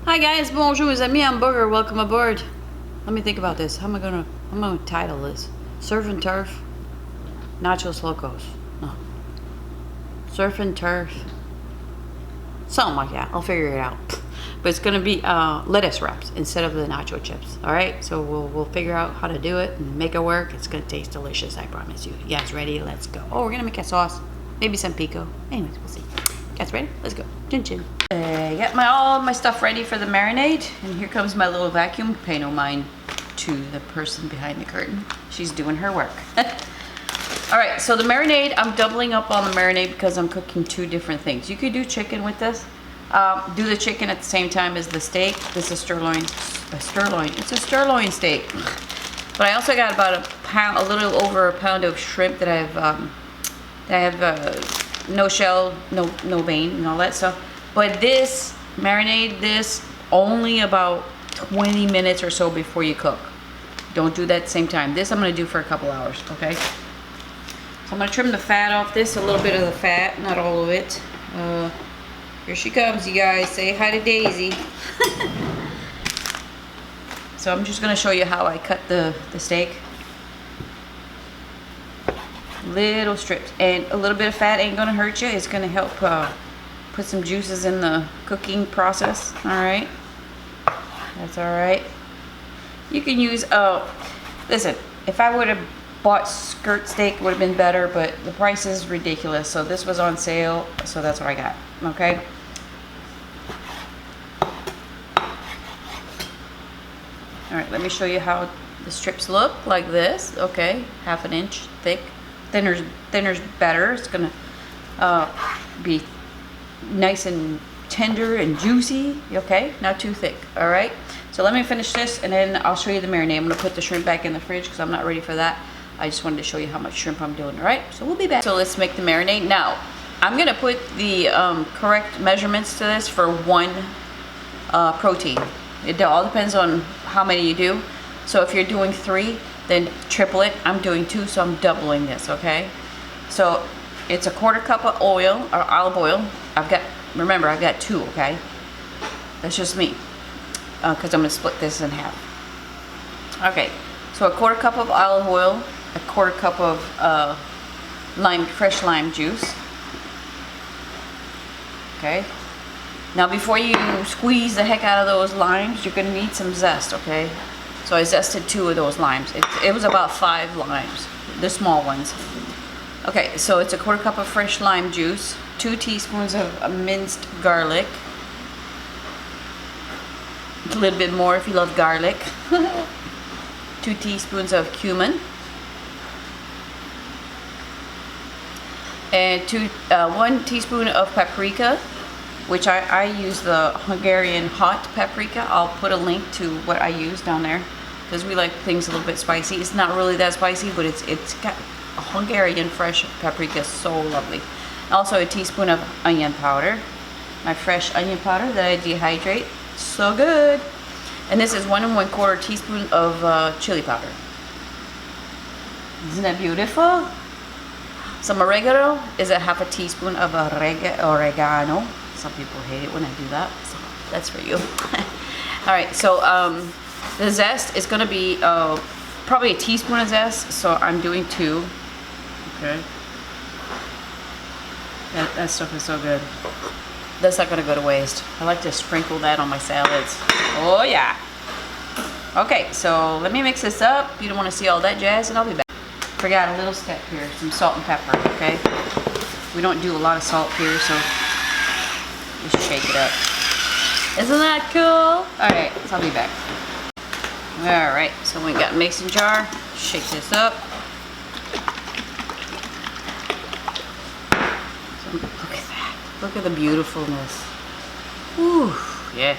Hi guys, bonjour mes amis, hamburger, welcome aboard. Let me think about this. How am I gonna title this? Surf and Turf, Nachos Locos. No. Surf and Turf. Something like that. I'll figure it out. But it's gonna be lettuce wraps instead of the nacho chips. Alright? So we'll figure out how to do it and make it work. It's gonna taste delicious, I promise you. You guys ready? Let's go. Oh, we're gonna make a sauce. Maybe some pico. Anyways, we'll see. You guys ready? Let's go. Chin chin. Got all my stuff ready for the marinade, and here comes my little vacuum. Pay no mind to the person behind the curtain. She's doing her work. All right, so the marinade, I'm doubling up on the marinade because I'm cooking two different things. You could do chicken with this. Do the chicken at the same time as the steak. This is It's a sirloin steak. But I also got about a little over a pound of shrimp that I have no shell, no vein, and all that stuff. But this, marinate this only about 20 minutes or so before you cook. Don't do that at the same time. This I'm gonna do for a couple hours, okay? So I'm gonna trim the fat off this, a little bit of the fat, not all of it. Here she comes, you guys. Say hi to Daisy. So I'm just gonna show you how I cut the steak. Little strips, and a little bit of fat ain't gonna hurt you. It's gonna help put some juices in the cooking process. All right, that's all right. You can use listen, if I would have bought skirt steak, it would have been better, but the price is ridiculous, so this was on sale, so that's what I got. Okay, all right, let me show you how the strips look. Like this. Okay, 1/2 inch thick. Thinner's better. It's gonna be nice and tender and juicy. Okay, not too thick. All right, so let me finish this and then I'll show you the marinade. I'm gonna put the shrimp back in the fridge because I'm not ready for that. I just wanted to show you how much shrimp I'm doing. All right, so we'll be back. So let's make the marinade. Now I'm gonna put the correct measurements to this for one protein. It all depends on how many you do. So if you're doing 3, then triple it. I'm doing 2, so I'm doubling this. Okay, so it's a 1/4 cup of oil or olive oil. Remember I've got 2. Okay, that's just me because I'm gonna split this in half. Okay, so a 1/4 cup of olive oil, a 1/4 cup of fresh lime juice. Okay, now before you squeeze the heck out of those limes, you're gonna need some zest. Okay, so I zested 2 of those limes. It was about 5 limes, the small ones. Okay, so it's a 1/4 cup of fresh lime juice, 2 teaspoons of minced garlic, a little bit more if you love garlic, 2 teaspoons of cumin, and 1 teaspoon of paprika, which I use the Hungarian Hot Paprika. I'll put a link to what I use down there because we like things a little bit spicy. It's not really that spicy, but it's got a Hungarian fresh paprika, so lovely. Also a teaspoon of onion powder, my fresh onion powder that I dehydrate. So good. And this is 1 1/4 teaspoon of chili powder. Isn't that beautiful? Some oregano is a 1/2 teaspoon of oregano. Some people hate it when I do that, so that's for you. All right, so the zest is gonna be probably a teaspoon of zest, so I'm doing 2. Okay, that stuff is so good. That's not gonna go to waste. I like to sprinkle that on my salads. Oh yeah. Okay, so let me mix this up. You don't want to see all that jazz, and I'll be back. Forgot a little step here, some salt and pepper. Okay, we don't do a lot of salt here, so just shake it up. Isn't that cool? All right, so I'll be back. All right, so we got a mason jar. Shake this up. So, look at that. Look at the beautifulness. Ooh, yes.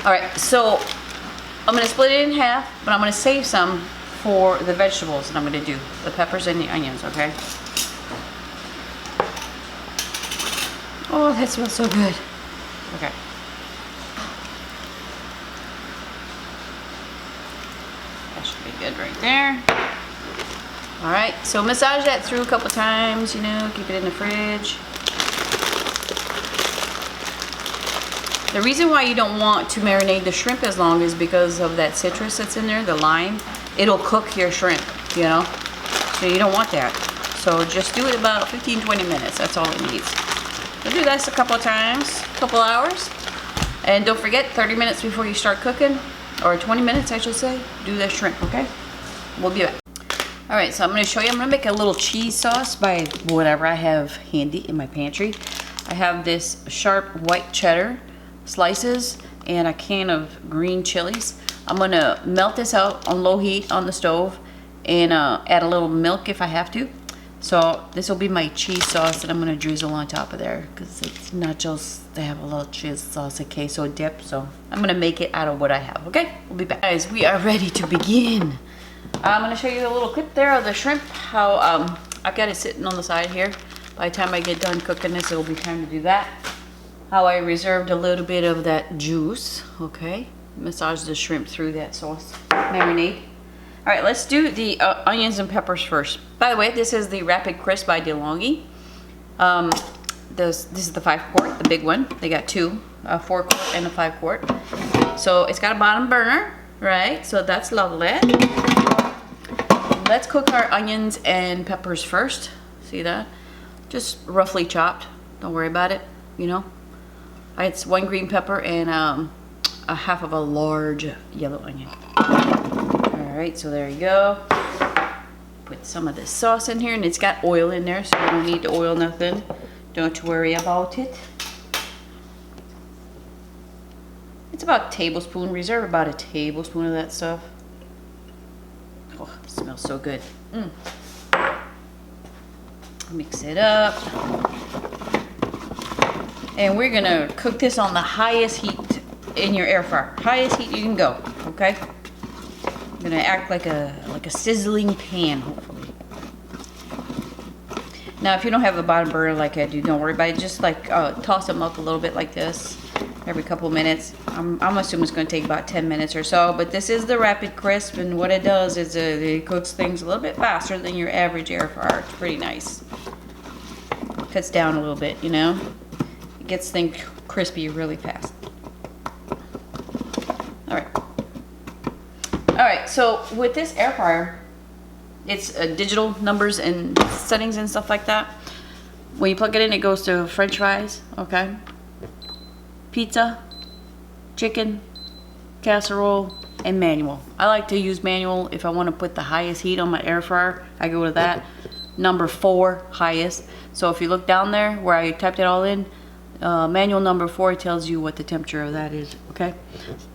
All right, so I'm gonna split it in half, but I'm gonna save some for the vegetables that I'm gonna do, the peppers and the onions. Okay. Oh, that smells so good. Okay. That should be good right there. All right, so massage that through a couple times, you know, keep it in the fridge. The reason why you don't want to marinate the shrimp as long is because of that citrus that's in there, the lime. It'll cook your shrimp, you know? So you don't want that. So just do it about 15-20 minutes. That's all it needs. So do this a couple of times, a couple hours. And don't forget, 30 minutes before you start cooking, or 20 minutes I should say, do the shrimp, okay? We'll be back. All right, so I'm gonna show you, I'm gonna make a little cheese sauce by whatever I have handy in my pantry. I have this sharp white cheddar slices and a can of green chilies. I'm gonna melt this out on low heat on the stove and add a little milk if I have to. So this will be my cheese sauce that I'm gonna drizzle on top of there because it's nachos. They have a little cheese sauce, a queso dip. So I'm gonna make it out of what I have, okay? We'll be back. Guys, we are ready to begin. I'm gonna show you a little clip there of the shrimp, how I got it sitting on the side here. By the time I get done cooking this, it'll be time to do that. How I reserved a little bit of that juice, okay? Massage the shrimp through that sauce, marinade. All right, let's do the onions and peppers first. By the way, this is the Rapid Crisp by DeLonghi. This is the 5-quart, the big one. They got two, a 4-quart and a 5-quart. So it's got a bottom burner, right? So that's lovely. Let's cook our onions and peppers first. See that? Just roughly chopped. Don't worry about it, you know. It's 1 green pepper and a half of a large yellow onion. All right, so there you go. Put some of this sauce in here, and it's got oil in there, so you don't need to oil nothing. Don't worry about it. It's about a tablespoon. Reserve about a tablespoon of that stuff. Oh, it smells so good. Mix it up. And we're gonna cook this on the highest heat in your air fryer. Highest heat you can go, okay? I'm gonna act like a sizzling pan, hopefully. Now, if you don't have a bottom burner like I do, don't worry about it. Just like toss them up a little bit like this every couple of minutes. I'm assuming it's gonna take about 10 minutes or so, but this is the Rapid Crisp, and what it does is it cooks things a little bit faster than your average air fryer. It's pretty nice. Cuts down a little bit, you know? It gets things crispy really fast. All right, so with this air fryer, it's digital numbers and settings and stuff like that. When you plug it in, it goes to French fries, okay? Pizza, chicken, casserole, and manual. I like to use manual if I want to put the highest heat on my air fryer. I go to that. Number 4, highest. So if you look down there where I typed it all in, manual number 4 tells you what the temperature of that is, okay?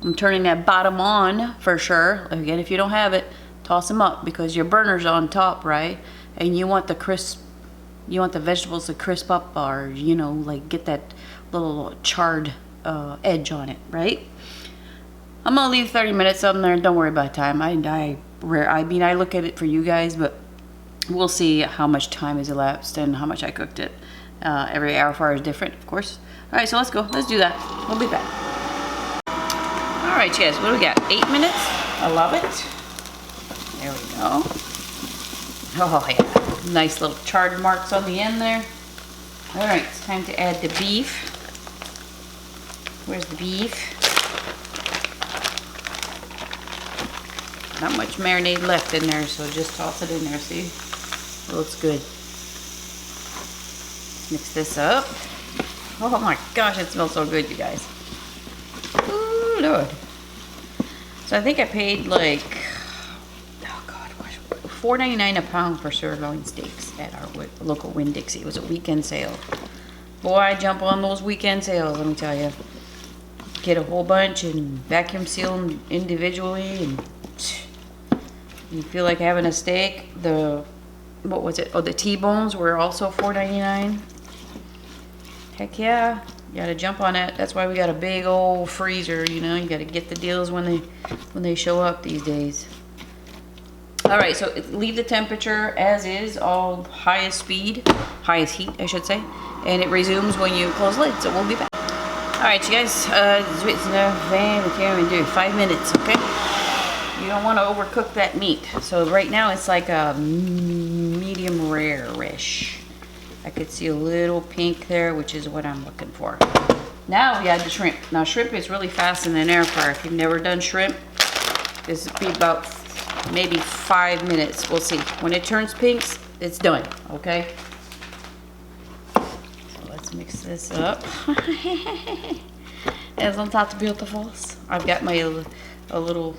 I'm turning that bottom on for sure. Again, if you don't have it, toss them up because your burner's on top, right? And you want the crisp, you want the vegetables to crisp up, or, you know, like get that little charred edge on it, right? I'm gonna leave 30 minutes on there. Don't worry about time. I mean, I look at it for you guys, but we'll see how much time has elapsed and how much I cooked it. Every air fryer is different, of course. All right, so let's go. Let's do that. We'll be back. All right, guys, what do we got? 8 minutes? I love it. There we go. Oh, yeah. Nice little charred marks on the end there. All right, it's time to add the beef. Where's the beef? Not much marinade left in there, so just toss it in there, see? Looks good. Mix this up. Oh my gosh, it smells so good, you guys. Ooh, Lord. So I think I paid like, oh God, $4.99 a pound for sirloin steaks at our local Winn-Dixie. It was a weekend sale. Boy, I jump on those weekend sales, let me tell you. Get a whole bunch and vacuum seal them individually, and you feel like having a steak. What was it? Oh, the T-bones were also $4.99. Heck yeah, you gotta jump on that. That's why we got a big old freezer, you know. You gotta get the deals when they show up these days. All right, so leave the temperature as is, all highest heat, I should say, and it resumes when you close the lid. So we'll be back. All right, you guys, 5 minutes, okay? You don't want to overcook that meat. So right now it's like a medium rare-ish. I could see a little pink there, which is what I'm looking for. Now we add the shrimp. Now shrimp is really fast in an air fryer. If you've never done shrimp, this would be about maybe 5 minutes. We'll see. When it turns pinks, it's done, okay? So let's mix this up. Isn't that beautiful? I've got my a little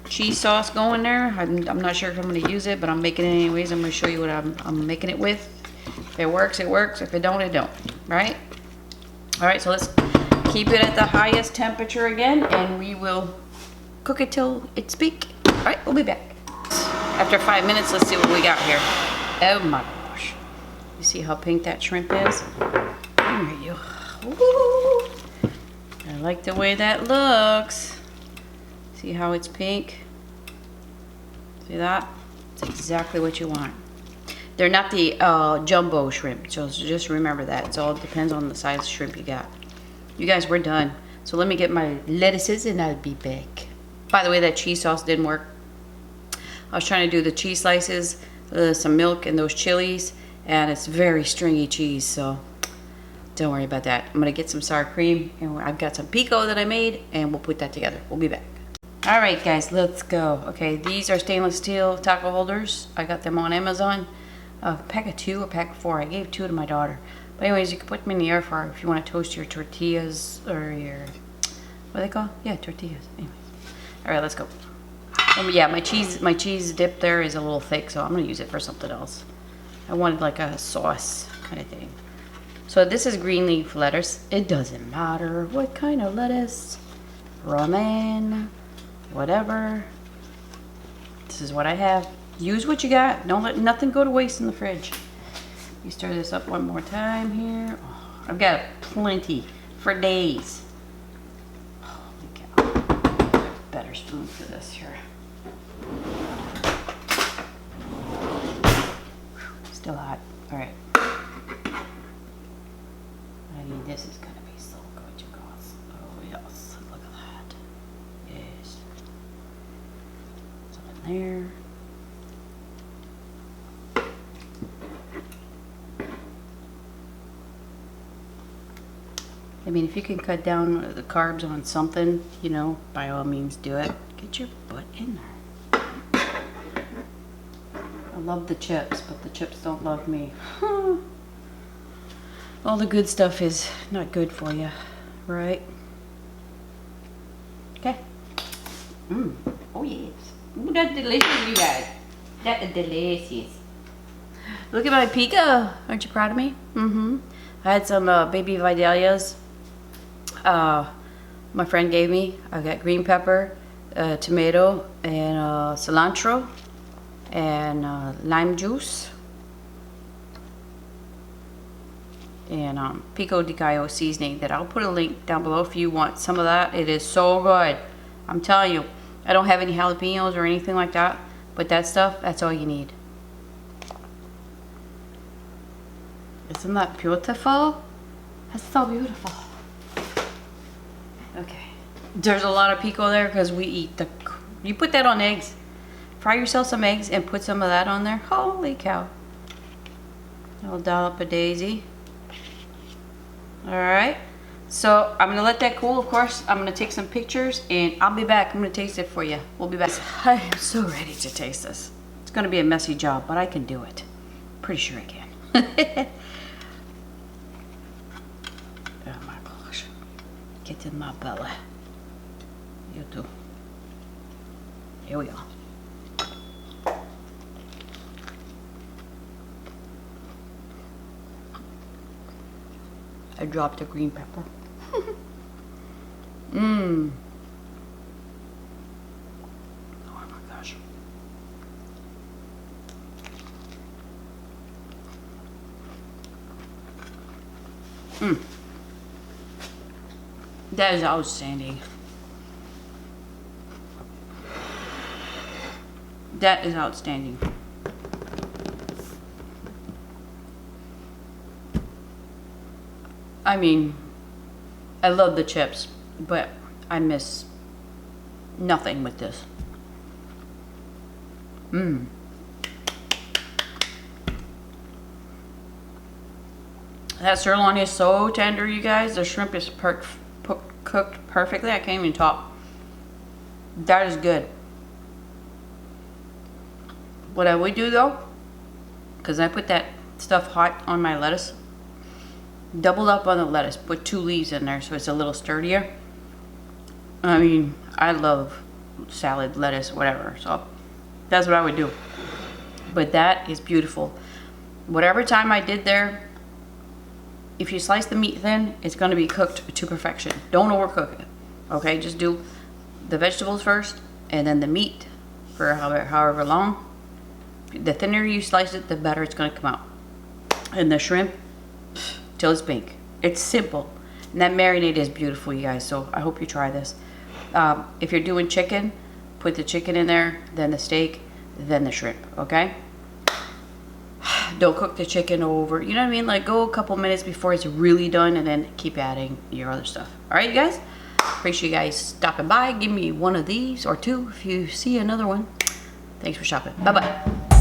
cheese sauce going there. I'm not sure if I'm going to use it, but I'm making it anyways. I'm going to show you what I'm making it with. If it works, it works. If it don't, it don't. Right? All right, so let's keep it at the highest temperature again, and we will cook it till it's peak. All right, we'll be back. After 5 minutes, let's see what we got here. Oh my gosh. You see how pink that shrimp is? There you go. Ooh. I like the way that looks. See how it's pink? See that? It's exactly what you want. They're not the jumbo shrimp, so just remember that. It all depends on the size of shrimp you got. You guys, we're done. So let me get my lettuces and I'll be back. By the way, that cheese sauce didn't work. I was trying to do the cheese slices, some milk and those chilies, and it's very stringy cheese, so don't worry about that. I'm gonna get some sour cream, and I've got some pico that I made, and we'll put that together. We'll be back. All right, guys, let's go. Okay, these are stainless steel taco holders. I got them on Amazon. A pack of 2 or pack of 4. I gave 2 to my daughter. But anyways, you can put them in the air fryer if you want to toast your tortillas or your, what are they called? Yeah, tortillas. Anyways. All right, let's go. Yeah, my cheese dip there is a little thick, so I'm gonna use it for something else. I wanted like a sauce kind of thing. So this is green leaf lettuce. It doesn't matter what kind of lettuce, romaine, whatever. This is what I have. Use what you got. Don't let nothing go to waste in the fridge. You stir this up one more time here. Oh, I've got plenty for days. Holy cow. Better spoon for this here. Still hot. All right. I mean, this is gonna be so good, you guys. Oh yes, look at that. Yes. Some in there. I mean, if you can cut down the carbs on something, you know, by all means do it. Get your butt in there. I love the chips, but the chips don't love me. All the good stuff is not good for you, right? Okay. Oh yes. Ooh, that's delicious, you guys. That is delicious. Look at my pico. Aren't you proud of me? I had some baby vidalias. My friend gave me. I got green pepper, tomato, and cilantro, and lime juice, and Pico de Gallo seasoning that I'll put a link down below if you want some of that. It is so good. I'm telling you. I don't have any jalapenos or anything like that, but that stuff, that's all you need. Isn't that beautiful? That's so beautiful. Okay. There's a lot of pico there because we eat the... You put that on eggs. Fry yourself some eggs and put some of that on there. Holy cow. A little dollop of daisy. Alright. So I'm going to let that cool, of course. I'm going to take some pictures and I'll be back. I'm going to taste it for you. We'll be back. I am so ready to taste this. It's going to be a messy job, but I can do it. Pretty sure I can. Oh my gosh. Get in my belly. You too. Here we go. I dropped a green pepper. Oh my gosh. That is outstanding. That is outstanding. I mean, I love the chips, but I miss nothing with this. That sirloin is so tender, you guys. The shrimp is cooked perfectly. I can't even talk. That is good. What I would do though, because I put that stuff hot on my lettuce, double up on the lettuce. Put 2 leaves in there so it's a little sturdier. I mean, I love salad, lettuce, whatever. So that's what I would do. But that is beautiful. Whatever time I did there, if you slice the meat thin, it's going to be cooked to perfection. Don't overcook it. Okay, just do the vegetables first and then the meat for however long. The thinner you slice it, the better it's going to come out. And the shrimp, till it's pink. It's simple. And that marinade is beautiful, you guys. So I hope you try this. If you're doing chicken, put the chicken in there, then the steak, then the shrimp, okay? Don't cook the chicken over, you know what I mean? Like, go a couple minutes before it's really done and then keep adding your other stuff. All right, you guys? Appreciate you guys stopping by. Give me one of these or 2 if you see another one. Thanks for shopping. Bye-bye.